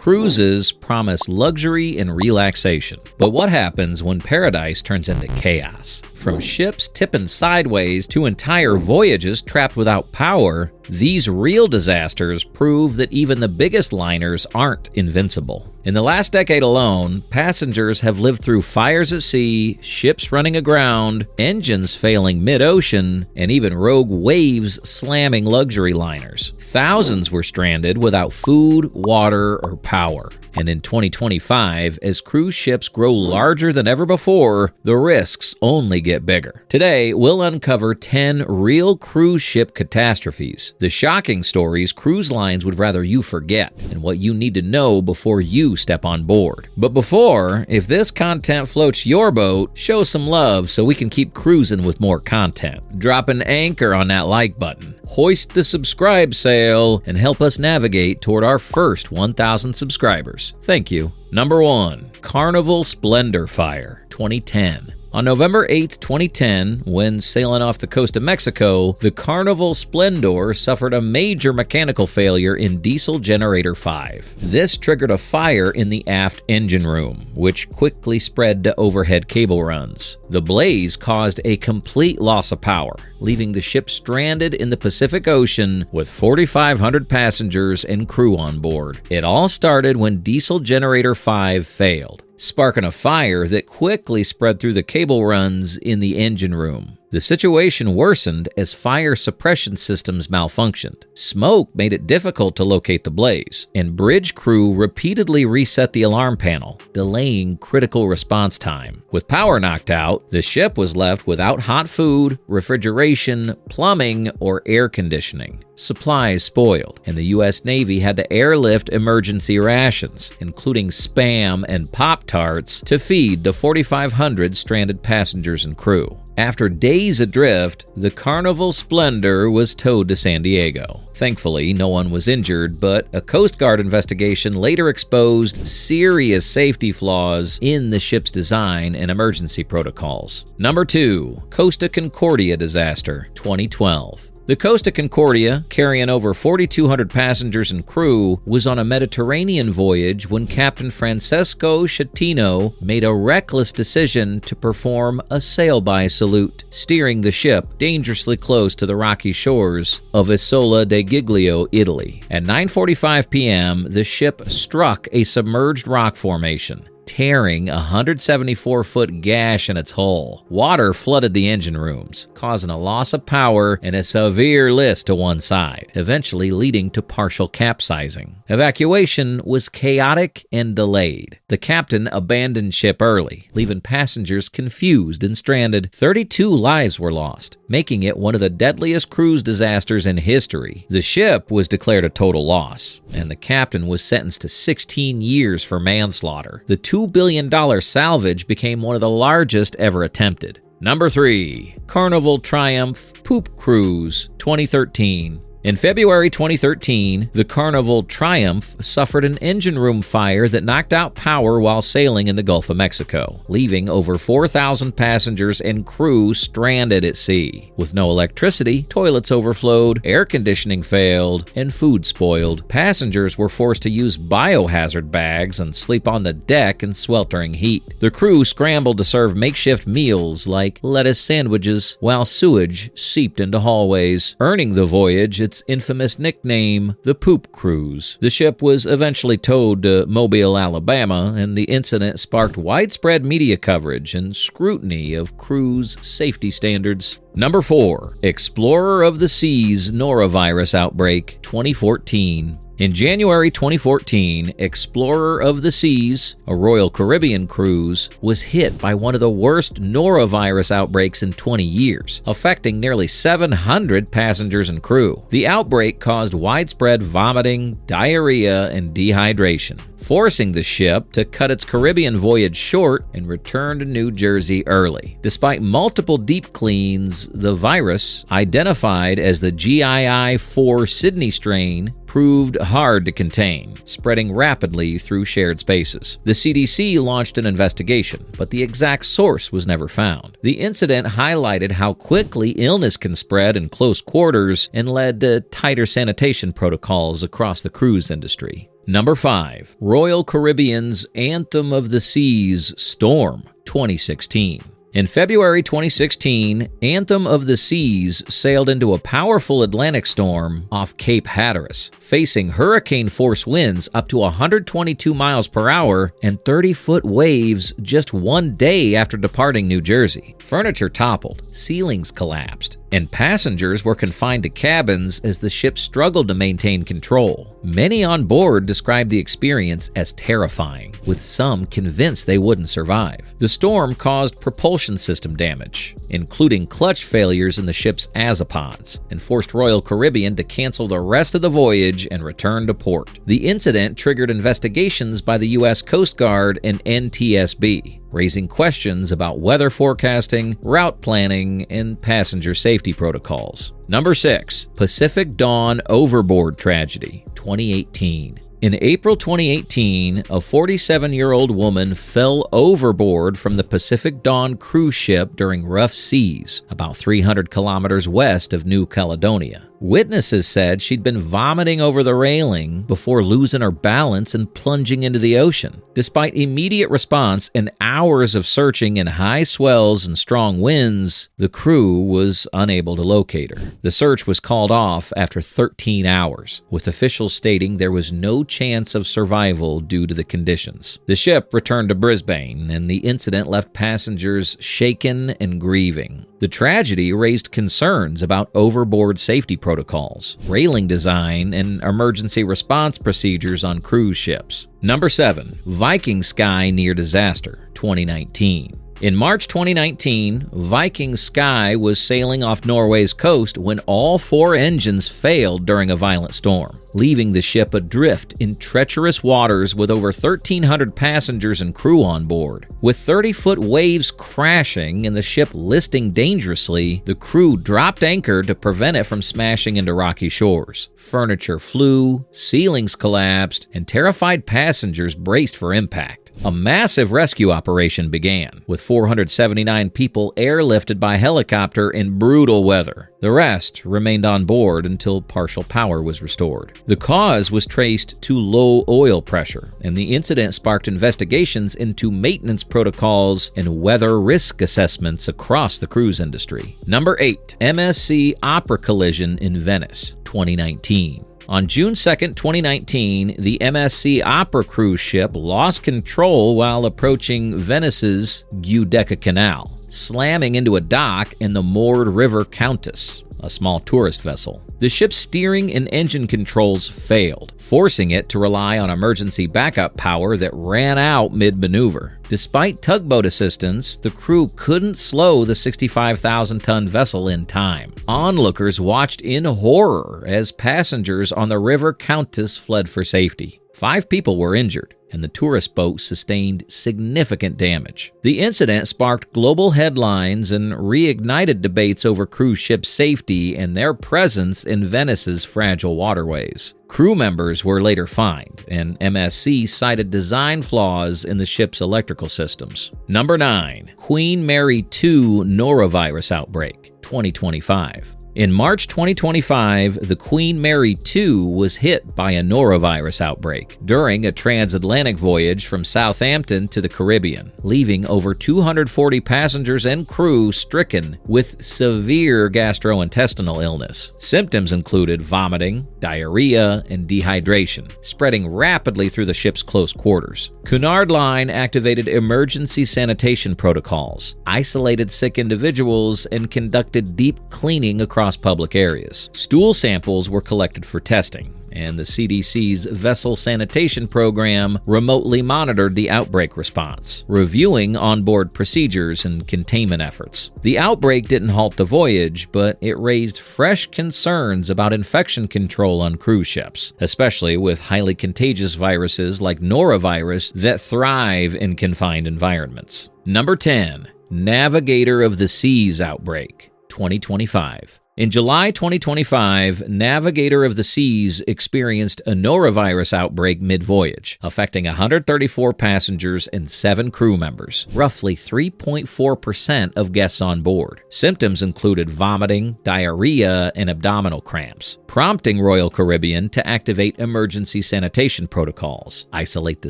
Cruises promise luxury and relaxation. But what happens when paradise turns into chaos? From ships tipping sideways to entire voyages trapped without power, these real disasters prove that even the biggest liners aren't invincible. In the last decade alone, passengers have lived through fires at sea, ships running aground, engines failing mid-ocean, and even rogue waves slamming luxury liners. Thousands were stranded without food, water, or power. And in 2025, as cruise ships grow larger than ever before, the risks only get bigger. Today, we'll uncover 10 real cruise ship catastrophes, the shocking stories cruise lines would rather you forget, and what you need to know before you step on board. But before, if this content floats your boat, show some love so we can keep cruising with more content. Drop an anchor on that like button, hoist the subscribe sail, and help us navigate toward our first 1,000 subscribers. Thank you. Number 1. Carnival Splendor Fire, 2010. On November 8, 2010, when sailing off the coast of Mexico, the Carnival Splendor suffered a major mechanical failure in diesel generator 5. This triggered a fire in the aft engine room, which quickly spread to overhead cable runs. The blaze caused a complete loss of power, leaving the ship stranded in the Pacific Ocean with 4,500 passengers and crew on board. It all started when diesel generator 5 failed, sparking a fire that quickly spread through the cable runs in the engine room. The situation worsened as fire suppression systems malfunctioned. Smoke made it difficult to locate the blaze, and bridge crew repeatedly reset the alarm panel, delaying critical response time. With power knocked out, the ship was left without hot food, refrigeration, plumbing, or air conditioning. Supplies spoiled, and the U.S. Navy had to airlift emergency rations, including Spam and Pop-Tarts, to feed the 4,500 stranded passengers and crew. After days adrift, the Carnival Splendor was towed to San Diego. Thankfully, no one was injured, but a Coast Guard investigation later exposed serious safety flaws in the ship's design and emergency protocols. Number 2. Costa Concordia Disaster, 2012. The Costa Concordia, carrying over 4,200 passengers and crew, was on a Mediterranean voyage when Captain Francesco Schettino made a reckless decision to perform a sail-by salute, steering the ship dangerously close to the rocky shores of Isola de Giglio, Italy. At 9:45 p.m., the ship struck a submerged rock formation, tearing a 174-foot gash in its hull. Water flooded the engine rooms, causing a loss of power and a severe list to one side, eventually leading to partial capsizing. Evacuation was chaotic and delayed. The captain abandoned ship early, leaving passengers confused and stranded. 32 lives were lost, making it one of the deadliest cruise disasters in history. The ship was declared a total loss, and the captain was sentenced to 16 years for manslaughter. The $2 billion salvage became one of the largest ever attempted. Number 3. Carnival Triumph Poop Cruise, 2013. In February 2013, the Carnival Triumph suffered an engine room fire that knocked out power while sailing in the Gulf of Mexico, leaving over 4,000 passengers and crew stranded at sea. With no electricity, toilets overflowed, air conditioning failed, and food spoiled. Passengers were forced to use biohazard bags and sleep on the deck in sweltering heat. The crew scrambled to serve makeshift meals like lettuce sandwiches, while sewage seeped into hallways, earning the voyage its infamous nickname, the Poop Cruise. The ship was eventually towed to Mobile, Alabama, and the incident sparked widespread media coverage and scrutiny of cruise safety standards. Number 4. Explorer of the Seas Norovirus Outbreak, 2014. In January 2014, Explorer of the Seas, a Royal Caribbean cruise, was hit by one of the worst norovirus outbreaks in 20 years, affecting nearly 700 passengers and crew. The outbreak caused widespread vomiting, diarrhea, and dehydration, forcing the ship to cut its Caribbean voyage short and return to New Jersey early. Despite multiple deep cleans, the virus, identified as the GII-4 Sydney strain, proved hard to contain, spreading rapidly through shared spaces. The CDC launched an investigation, but the exact source was never found. The incident highlighted how quickly illness can spread in close quarters and led to tighter sanitation protocols across the cruise industry. Number 5. Royal Caribbean's Anthem of the Seas Storm, 2016. In February 2016, Anthem of the Seas sailed into a powerful Atlantic storm off Cape Hatteras, facing hurricane-force winds up to 122 miles per hour and 30-foot waves just one day after departing New Jersey. Furniture toppled, ceilings collapsed, and passengers were confined to cabins as the ship struggled to maintain control. Many on board described the experience as terrifying, with some convinced they wouldn't survive. The storm caused propulsion system damage, including clutch failures in the ship's azipods, and forced Royal Caribbean to cancel the rest of the voyage and return to port. The incident triggered investigations by the U.S. Coast Guard and NTSB, raising questions about weather forecasting, route planning, and passenger safety protocols. Number 6. Pacific Dawn Overboard Tragedy, 2018. In April 2018, a 47-year-old woman fell overboard from the Pacific Dawn cruise ship during rough seas, about 300 kilometers west of New Caledonia. Witnesses said she'd been vomiting over the railing before losing her balance and plunging into the ocean. Despite immediate response and hours of searching in high swells and strong winds, the crew was unable to locate her. The search was called off after 13 hours, with officials stating there was no chance of survival due to the conditions. The ship returned to Brisbane, and the incident left passengers shaken and grieving. The tragedy raised concerns about overboard safety protocols, railing design, and emergency response procedures on cruise ships. Number 7. Viking Sky Near Disaster, 2019. In March 2019, Viking Sky was sailing off Norway's coast when all 4 engines failed during a violent storm, leaving the ship adrift in treacherous waters with over 1,300 passengers and crew on board. With 30-foot waves crashing and the ship listing dangerously, the crew dropped anchor to prevent it from smashing into rocky shores. Furniture flew, ceilings collapsed, and terrified passengers braced for impact. A massive rescue operation began, with 479 people airlifted by helicopter in brutal weather. The rest remained on board until partial power was restored. The cause was traced to low oil pressure, and the incident sparked investigations into maintenance protocols and weather risk assessments across the cruise industry. Number 8. MSC Opera Collision in Venice, 2019. On June 2, 2019, the MSC Opera cruise ship lost control while approaching Venice's Giudecca Canal, slamming into a dock in the moored River Countess, a small tourist vessel. The ship's steering and engine controls failed, forcing it to rely on emergency backup power that ran out mid-maneuver. Despite tugboat assistance, the crew couldn't slow the 65,000-ton vessel in time. Onlookers watched in horror as passengers on the River Countess fled for safety. 5 people were injured, and the tourist boat sustained significant damage. The incident sparked global headlines and reignited debates over cruise ship safety and their presence in Venice's fragile waterways. Crew members were later fined, and MSC cited design flaws in the ship's electrical systems. Number 9. Queen Mary II Norovirus Outbreak, 2025. In March 2025, the Queen Mary II was hit by a norovirus outbreak during a transatlantic voyage from Southampton to the Caribbean, leaving over 240 passengers and crew stricken with severe gastrointestinal illness. Symptoms included vomiting, diarrhea, and dehydration, spreading rapidly through the ship's close quarters. Cunard Line activated emergency sanitation protocols, isolated sick individuals, and conducted deep cleaning across public areas. Stool samples were collected for testing, and the CDC's vessel sanitation program remotely monitored the outbreak response, reviewing onboard procedures and containment efforts. The outbreak didn't halt the voyage, but it raised fresh concerns about infection control on cruise ships, especially with highly contagious viruses like norovirus that thrive in confined environments. Number 10. Navigator of the Seas Outbreak, 2025. In July 2025, Navigator of the Seas experienced a norovirus outbreak mid-voyage, affecting 134 passengers and 7 crew members, roughly 3.4% of guests on board. Symptoms included vomiting, diarrhea, and abdominal cramps, prompting Royal Caribbean to activate emergency sanitation protocols, isolate the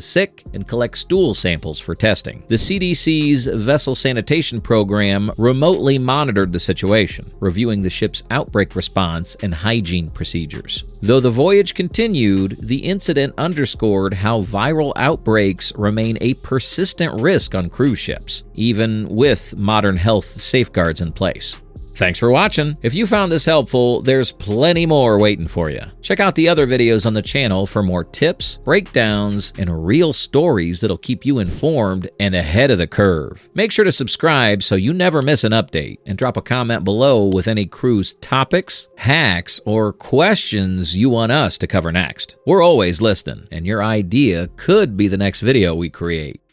sick, and collect stool samples for testing. The CDC's vessel sanitation program remotely monitored the situation, reviewing the ship's outbreak response and hygiene procedures. Though the voyage continued, the incident underscored how viral outbreaks remain a persistent risk on cruise ships, even with modern health safeguards in place. Thanks for watching. If you found this helpful, there's plenty more waiting for you. Check out the other videos on the channel for more tips, breakdowns, and real stories that'll keep you informed and ahead of the curve. Make sure to subscribe so you never miss an update, and drop a comment below with any cruise topics, hacks, or questions you want us to cover next. We're always listening, and your idea could be the next video we create.